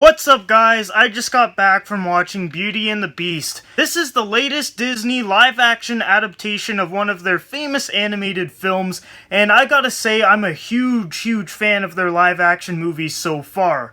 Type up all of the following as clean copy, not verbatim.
What's up, guys? I just got back from watching Beauty and the Beast. This is the latest Disney live-action adaptation of one of their famous animated films, and I gotta say I'm a huge fan of their live-action movies so far.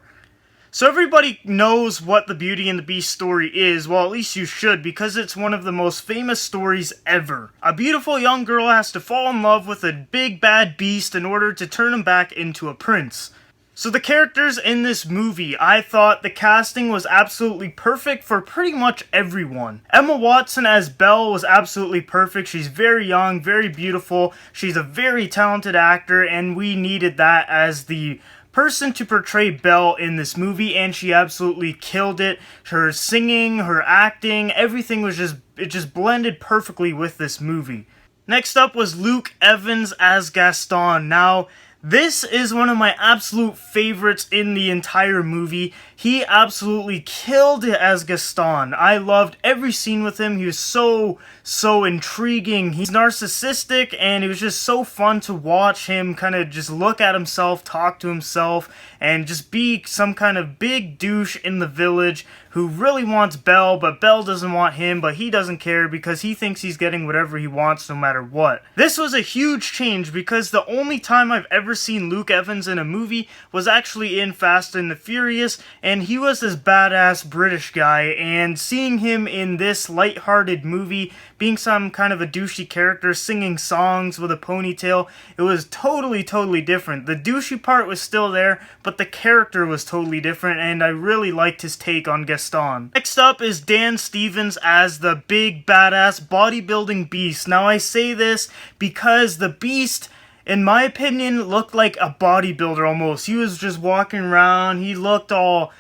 So everybody knows what the Beauty and the Beast story is, well at least you should, because it's one of the most famous stories ever. A beautiful young girl has to fall in love with a big bad beast in order to turn him back into a prince. So the characters in this movie, I thought the casting was absolutely perfect for pretty much everyone. Emma Watson as Belle was absolutely perfect. She's very young, very beautiful, she's a very talented actor, and we needed that as the person to portray Belle in this movie, and she absolutely killed it. Her singing, her acting, everything was it just blended perfectly with this movie. Next up was Luke Evans as Gaston. Now, this is one of my absolute favorites in the entire movie. He absolutely killed it as Gaston. I loved every scene with him. He was so intriguing. He's narcissistic, and it was just so fun to watch him kind of just look at himself, talk to himself, and just be some kind of big douche in the village who really wants Belle, but Belle doesn't want him, but he doesn't care because he thinks he's getting whatever he wants no matter what. This was a huge change because the only time I've ever seen Luke Evans in a movie was actually in Fast and the Furious, and he was this badass British guy, and seeing him in this lighthearted movie, being some kind of a douchey character, singing songs with a ponytail, it was totally different. The douchey part was still there, but the character was totally different, and I really liked his take on Gaston. Next up is Dan Stevens as the big badass bodybuilding beast. Now I say this because the beast, in my opinion, looked like a bodybuilder almost. He was just walking around, he looked all...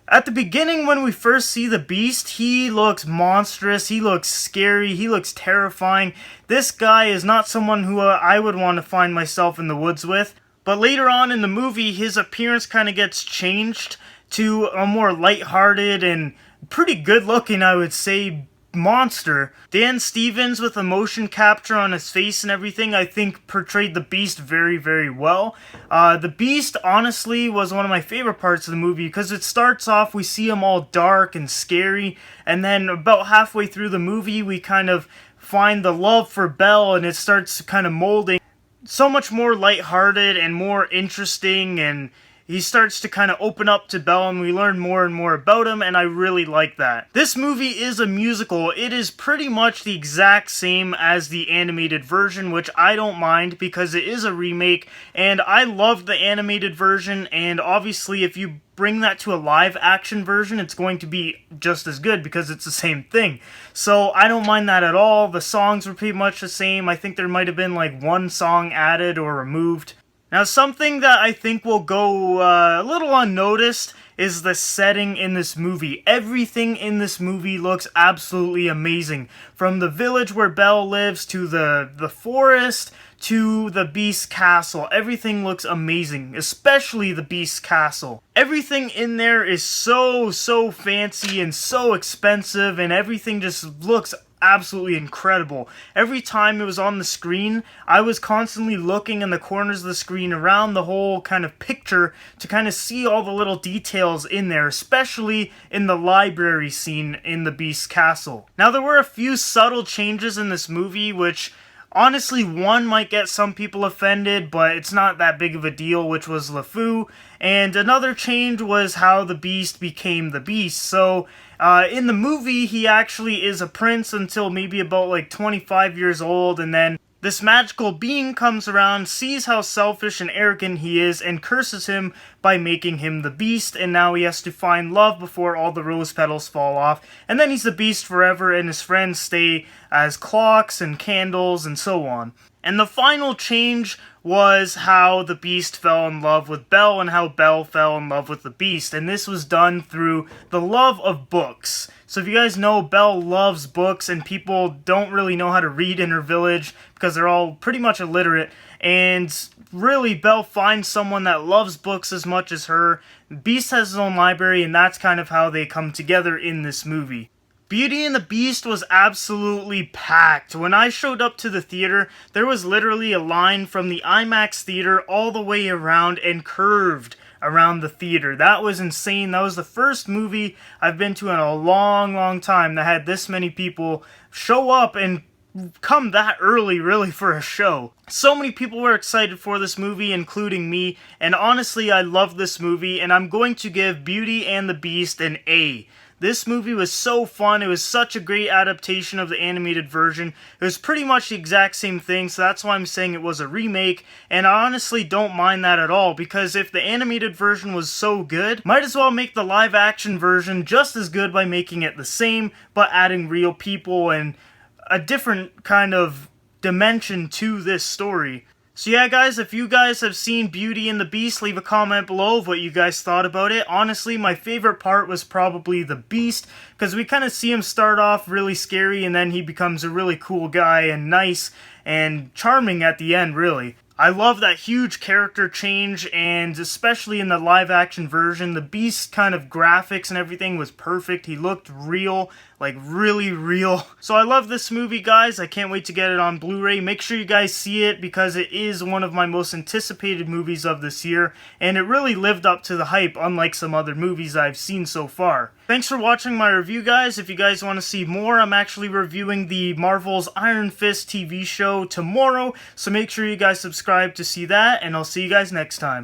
At the beginning, when we first see the Beast, he looks monstrous, he looks scary, he looks terrifying. This guy is not someone who I would want to find myself in the woods with. But later on in the movie, his appearance kind of gets changed to a more lighthearted and pretty good looking, I would say, monster. Dan Stevens, with the motion capture on his face and everything, I think portrayed the Beast very well. The Beast, honestly, was one of my favorite parts of the movie because it starts off, we see him all dark and scary, and then about halfway through the movie, we kind of find the love for Belle, and it starts kind of molding so much more lighthearted and more interesting, and he starts to kind of open up to Belle, and we learn more and more about him, and I really like that. This movie is a musical. It is pretty much the exact same as the animated version, which I don't mind because it is a remake, and I loved the animated version, and obviously if you bring that to a live action version, it's going to be just as good because it's the same thing. So I don't mind that at all. The songs were pretty much the same. I think there might have been like one song added or removed. Now, something that I think will go a little unnoticed is the setting in this movie. Everything in this movie looks absolutely amazing. From the village where Belle lives, to the forest, to the Beast's castle. Everything looks amazing, especially the Beast's castle. Everything in there is so fancy and so expensive, and everything just looks absolutely incredible. Every time it was on the screen, I was constantly looking in the corners of the screen around the whole kind of picture to kind of see all the little details in there, especially in the library scene in the Beast's castle. Now, there were a few subtle changes in this movie, which honestly, one might get some people offended, but it's not that big of a deal, which was LeFou. And another change was how the Beast became the Beast. So, in the movie, he actually is a prince until maybe about like 25 years old, and then this magical being comes around, sees how selfish and arrogant he is, and curses him by making him the Beast, and now he has to find love before all the rose petals fall off, and then he's the Beast forever, and his friends stay as clocks and candles and so on. And the final change was how the Beast fell in love with Belle and how Belle fell in love with the Beast. And this was done through the love of books. So if you guys know, Belle loves books, and people don't really know how to read in her village because they're all pretty much illiterate. And really, Belle finds someone that loves books as much as her. Beast has his own library, and that's kind of how they come together in this movie. Beauty and the Beast was absolutely packed. When I showed up to the theater, there was literally a line from the IMAX theater all the way around and curved around the theater. That was insane. That was the first movie I've been to in a long, long time that had this many people show up and come that early, really, for a show. So many people were excited for this movie, including me, and honestly, I love this movie, and I'm going to give Beauty and the Beast an A. This movie was so fun. It was such a great adaptation of the animated version. It was pretty much the exact same thing, so that's why I'm saying it was a remake, and I honestly don't mind that at all, because if the animated version was so good, might as well make the live action version just as good by making it the same, but adding real people and a different kind of dimension to this story. So yeah, guys, if you guys have seen Beauty and the Beast, leave a comment below of what you guys thought about it. Honestly, my favorite part was probably the Beast, because we kind of see him start off really scary, and then he becomes a really cool guy and nice and charming at the end, really. I love that huge character change, and especially in the live-action version, the Beast's kind of graphics and everything was perfect. He looked real, like really real. So I love this movie, guys. I can't wait to get it on Blu-ray. Make sure you guys see it, because it is one of my most anticipated movies of this year, and it really lived up to the hype, unlike some other movies I've seen so far. Thanks for watching my review, guys. If you guys want to see more, I'm actually reviewing the Marvel's Iron Fist TV show tomorrow, so make sure you guys subscribe to see that, and I'll see you guys next time.